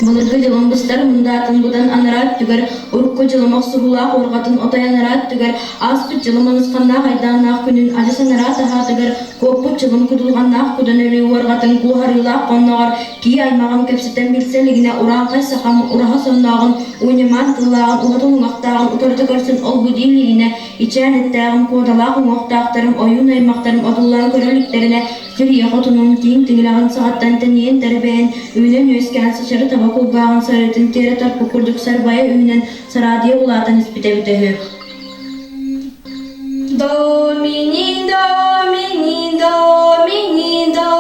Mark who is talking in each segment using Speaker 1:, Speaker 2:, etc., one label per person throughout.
Speaker 1: Balırgı jılımgıçlar mundatan budan anarat tüger, urukku jılımaq suhulaq orgatın otayanarat tüger, aspıt jılımınız qannaq aydanaq günün acısanarat aha tüger, koput jılım kudulğannaq kudan ölü orgatın kuharılaq qonnağar, ki aymağın köpseten bilseligine uraqay saqam uraha sonnağın, uynaman tılağın, uğatın uğaqtağın, utardı görsün ol güdilligine, içen ettağın kodalağın uğaqtağtarım, oyun aymaqtarım, otullağın köreliklerine, Kiriye qotunun tiň tiňlagin sagatdan tenien terbeyen üýnen öýsken saçary tabak ulbagyn sarytyn tere tarpy kurduk sarbaya üýnen saradiýa ulatan ispite bitehü.
Speaker 2: Do mini do mini do mini do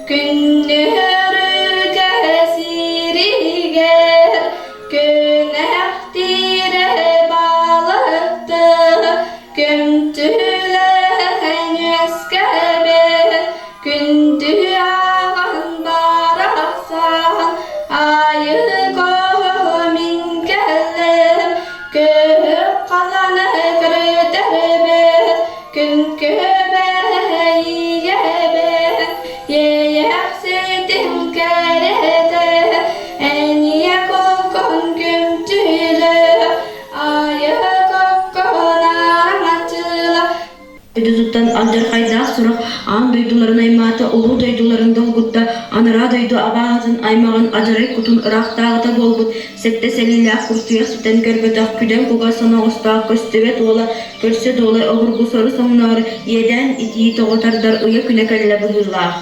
Speaker 2: künnürüge siriger künehtire balıktı küntüle henüskebe küntü ağan barasa ayı min kellem köp kalanı kırıtırbe kün köbe yiyebe yeyeksetin kerete en yakokon küntülü ayı kokkonan açıla.
Speaker 1: Düzütten aldır haydaq surak an duyduların aymata ulu duyduların dolgutta anara duydu abağızın aymağın ajarek kutun ıraqtağıta bolgut sette selillah kursuya süten körbetaq küden kuga sana ustaq köstebet ola körse dola oğurgu soru sonları yeden itiyi toğutardar uya külekelle bıhırlaq.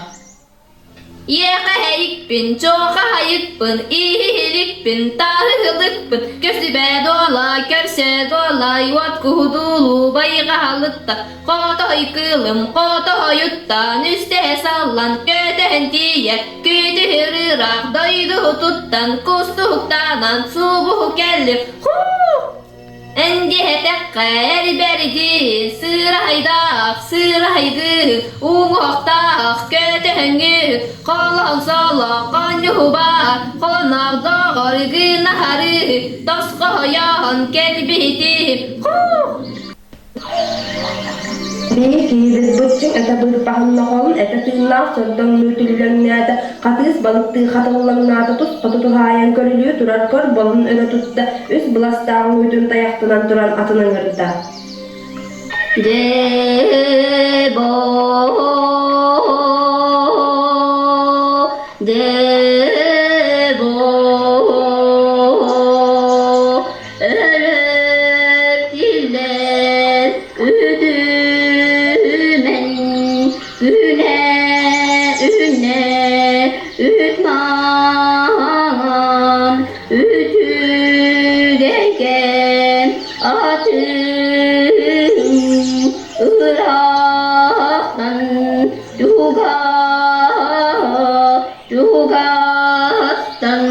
Speaker 2: Yekayıkpın, çoğayıkpın, iyilikpın, tahılıkpın, kösübe dola, körse dola, yuvat kuhudulu, bayğalıtta, kotoy kılım, kotoy yuttan, üste sallan, köten diye, kütürürak, doydu tuttan, kustuktanan, subuh kellim, Endihe tekka erberdi, sıraydaq, sıraydı, uğuqtaq, kötüngü, kolaq solaq, qanyuba, qonaq doğar gınaharı, tosqoyan kelbidi,
Speaker 3: Belki biz bıçık ete bırpahınlağın ete tığınlar sordun nütülüngüne katız balıktığı katılılığına tuz tutuhayan körülüğü durar kör bolun öne tuttu üst bulastağın uydun dayaktınan duran atının ırda.
Speaker 2: Debo, debo, ölüp diller üdümen, üne, ütman, ütügegen atın, Irak'tan Dugat'tan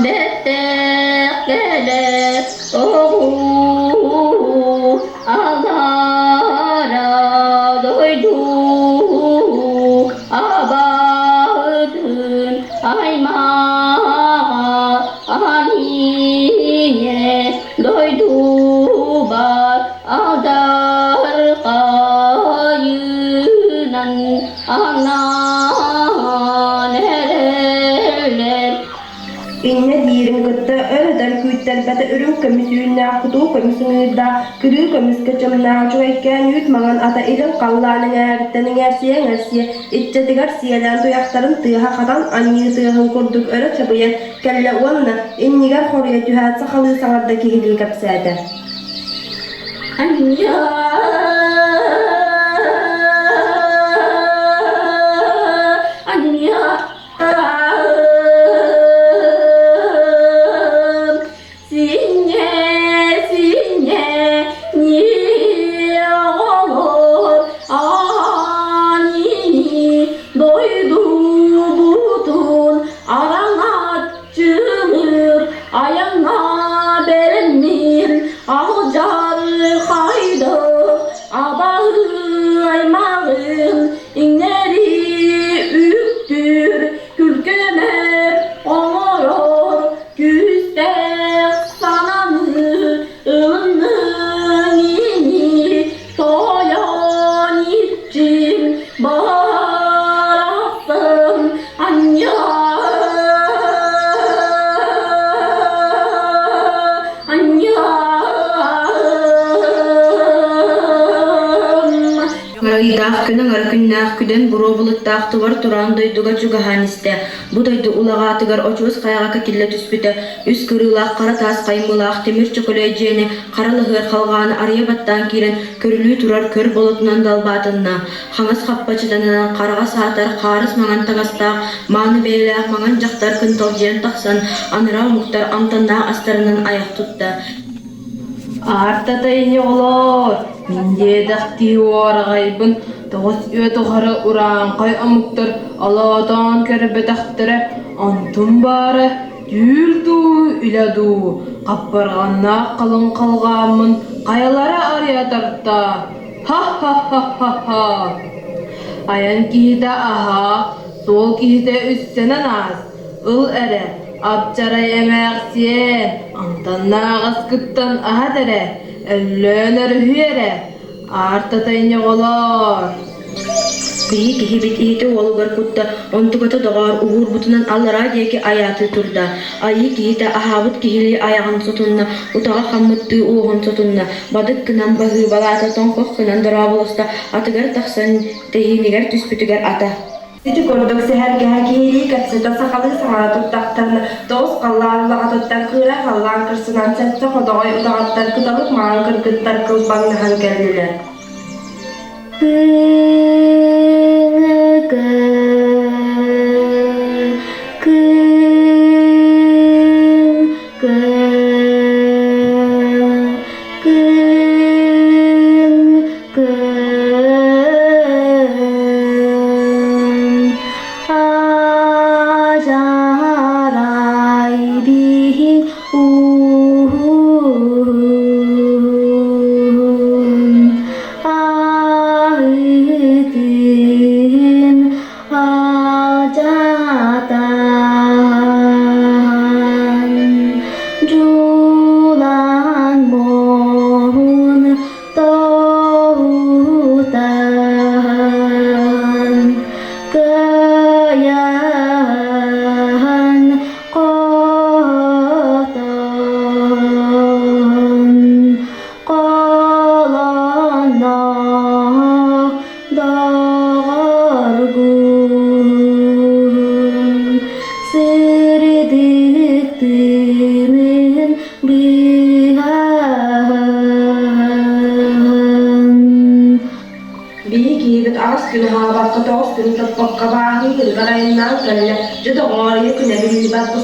Speaker 2: dettek gelir oğul Allah'a doydu abadın aymağa aniye doydu bak aldar kayınan anan ereler.
Speaker 3: İnne diyerim gıtta öğreden küytler bete ürün kömüsüğüne kutu kömüsüğüne kırı kömüs kaçamına çoğayken yutmağın ata ilin kallarının ertenin ersiye iççetigar siyelen tuyaktarın tıha katan anyi tığın kurduk öğre çabıyan kelle uanna innigar koruya tühat sakalı sağardaki hidil kapsaydı.
Speaker 2: Anya ayağına berenir, alcar hayda, abahı aymağın, inleri üktür, külkener olur, güstek sananı, ılının ini, toyan için, barasın, anya.
Speaker 1: Ыйдаах күнің аркүннаах күден буру булыттаах тувар туран дойдуга чугаһанисте. Бу дойду улагаатыгар очуус каяга кекилле түспүтө. Үс кырыылаах кара таас каймылаах темир чөкөлөй жеени каралыгыр калгааны арыя баттан кирен көрүлүү турар көр болотунан далбаатынна. Хаңас хаппачыданынан карага саатар каарыс маңан тагастаах мааны бээлаах маңан жактар кынтал жеен таксан аныраа муктар амтаннаах астарынан аяк тутта.
Speaker 2: Артатайны олор, минде дахти уаргайбын, тоғыз өтіғары уранқай амуктар аладан кәрбетақтыры, антым бары, дүйілду үляду, қаппарғанна қалың қалғамын, қаялары ария тарта. Ха-ха-ха-ха-ха. Аян киіде аха, сол киіде үссенен аз, ыл әрі. Абчарай эмәқсен, антаннағыз күттан ахадыры, әллөнөр хүйері, артатайны олар.
Speaker 1: Бии кихи бит иһите уолугар кутта, онтугата доғар угур бутунан аллара диэки аяты турда. Айы кихите ахабыт кихили аяган сотунна, утага хаммытты уогон сотунна, бадык кынан баһыы балаата тоңкох кынан дорабылыста, атыгар тахсан тэһинигер түспүтүгер ата.
Speaker 3: Ити көрдік сәһәргәһә киһири кәпсәтә сахалы саңара туттактарны тоос қалларылаға туттан кыра қаллан кырсынан сәтті ходоғай утағаттар кыталып маған кыргыттар кылбаннахан кәллилер.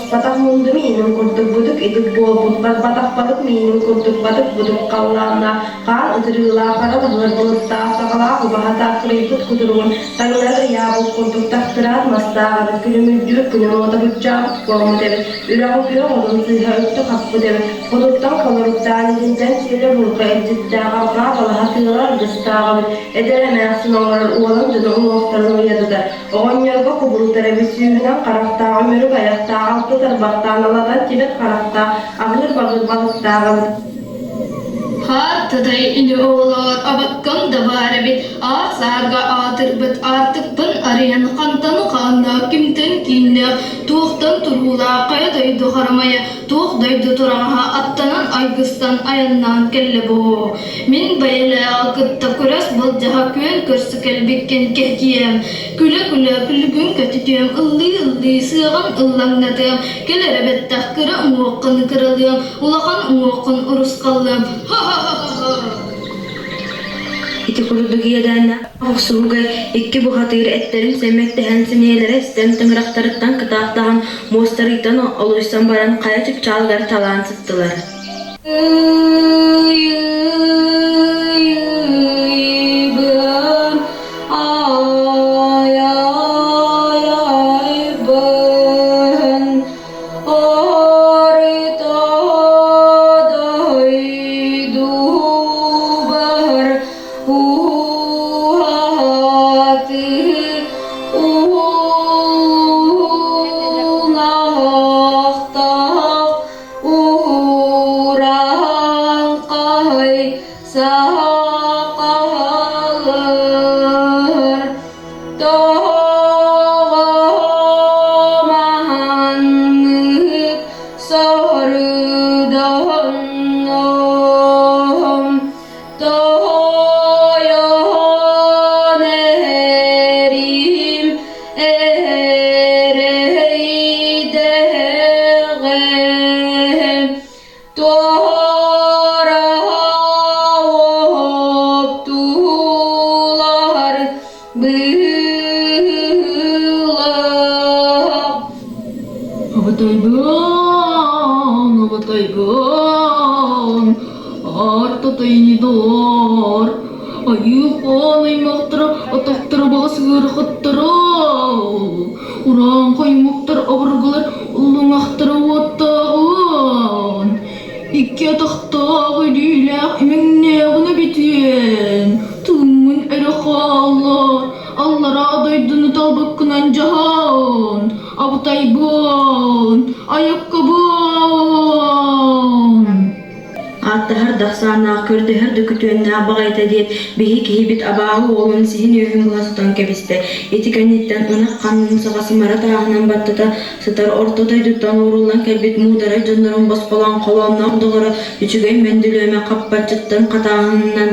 Speaker 3: Батақ мұнды менің күрдік бұдық едік бол бұд батақ бадық менің күрдік бадық бұдық қаллағына қан ұтырыла қарады ғыр болытта сағала құбағата құрейбіт құдыруын таңнады яғыл күрдік тақтырат мастағы күлімілдер күнін ота бұтчағыт қорымы дебіт үрағы күйі ғылым сыйға үтті қаппы дебіт құдықтан қалырықтан едінден селі бұлға әдеттіға балаға күйілар дыстағы біт әдері мәқсін оңырыр уалын жүді ұңықтарын ұядыды оған елгі құбылтары бесүйінен қарақтағы мөрік аяқтағы алты тарбақтан аладан тибет қарақта ағыр бағыр балықтағы
Speaker 2: Хаттадай или олар абаккан да бары бит асарга атыр бит артык бын арен қантаны қанда кимтен кинне туқтан турула қайдайды қармая туқтайды тураға аттанан айгыстан аяннан келле бо мен байла кытта көрәс бұл жаға көн көрсі кәлбеккен кәкием күлі күлгін көтікем ылли сыған ыллаңнатым келері беттақ кірі ұңуқын кірілім улақан ұңуқын ұрысқалым
Speaker 1: Ити курдугиядана оксууга икки бухатыр эттерин семмектеһен синелере стен тыңрактарыттан кытаактаган мостарыйтан олуйсан баран каячык чалгар талаан сыттылар.
Speaker 2: тайнидор. Айыпан аймақтыра атақтыра бағасығыр қаттыра. Уран қаймақтыр абырғылар ұлыңақтыра оттағын. Икки атақтағы дейләқ емеңнеғіні бетен. Тумын әрі қалы, аллара адайдыны талбыққынан жағын. Абытайбын, аяққабын.
Speaker 1: Аттахар дақсанаа көрдөһөр күтүөннаа багайта диэт биһи киһибит абааһы уолун сиһин үөһүн буласытан кэбисте итикэнниттэн ынак ханнын саҕасымара тааһынан баттата сытар ортотойдуттан ууруллан кэлбит муударай дьоннорун босполон холоонноох доҕоро үчүгэй мөндүлүөмэ хаппаччыттан хатааһыннан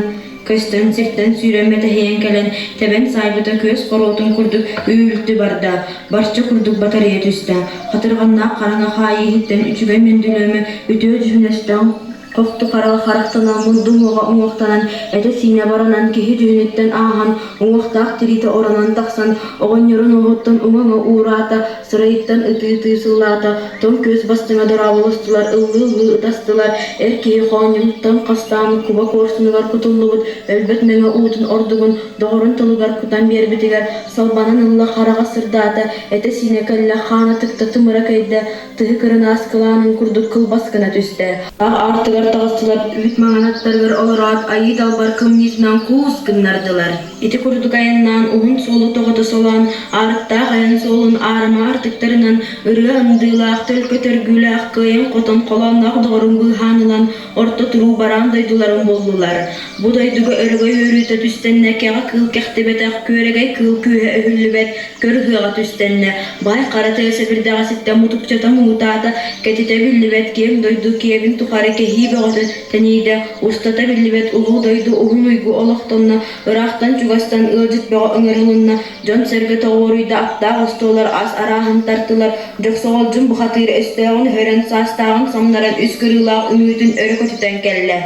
Speaker 1: көстөн сиртен сүүрэммэтэ хэйэн кэлэн тэбэн сайбыта көс хороотун курдук үүлтү барда барча курдук батарыя түстэ хатырҕаннаах хараҥа хаайыыһыттэн үчүгэй мөндүлүөмэ үтүө дьүһүнэстэн Кохту карал харахтанан мундумуга уңуохтанан эте сине баранан киһи дьүһүнүттэн ааһан уңуохтаах тириите оронан тахсан оҕонньорун уһуттан уҥаҥа уuraata сырайыттан ытыы-сыллаата тон көс бастыҥа дораабылыстылар ыллыы ытастылар эр киһи хоонньуттан хастаан куба куорсунугар кутуллубут өлбөт мэҥэ уутун ордугун доҕорун тылыгар кутан биэрбитигэр салбанан ылла хараҕа сырдаата эте сине кэллэ хаана тыкта тымыра кэйдэ тыһы кырынааскылаанын курдук кылбаскына түстэ артыгар тағыстылар үт маңанаттаргар олораат айы далбар кымнисынан куус кыннардылар. Ити курдук айыннан уһун солу тоҕото солан арыттаах айын солун арыма артыктарынан ырыа ындыылаах төлкө төргүүлаах кыйын хотон колоннаах доҕорун быыһаанылан орто туруу бараан дойдуларын боллулар. Бу дойдуга өрөгөй өрүүтэ түстэннэ кэҕэ кыыл кэхтибэтэх күөрэгэй кыыл күүһэ өһүллүбэт көр хыаҕа түстэннэ бай хара тыаса бирдэҕэ ситтэ мутукчата муутаата кэтите биллибэт киэм дойду киэбин тухары кэһии бөҕөтө тэниидэ устата биллибэт улуу дойду уһун уйгу олохтонно ыраахтан чугастан ыалдьыт бөҕө ыҥырылынна дьон сэргэ тоҕуоруйда аттаах остуолар ас арааһын тартылар дьохсоҕолдьун бухатыыр өстөҕүн хөрөн саастааҕын самнаран үс кырыылаах үҥүүтүн өрө көтүтэн кэллэ.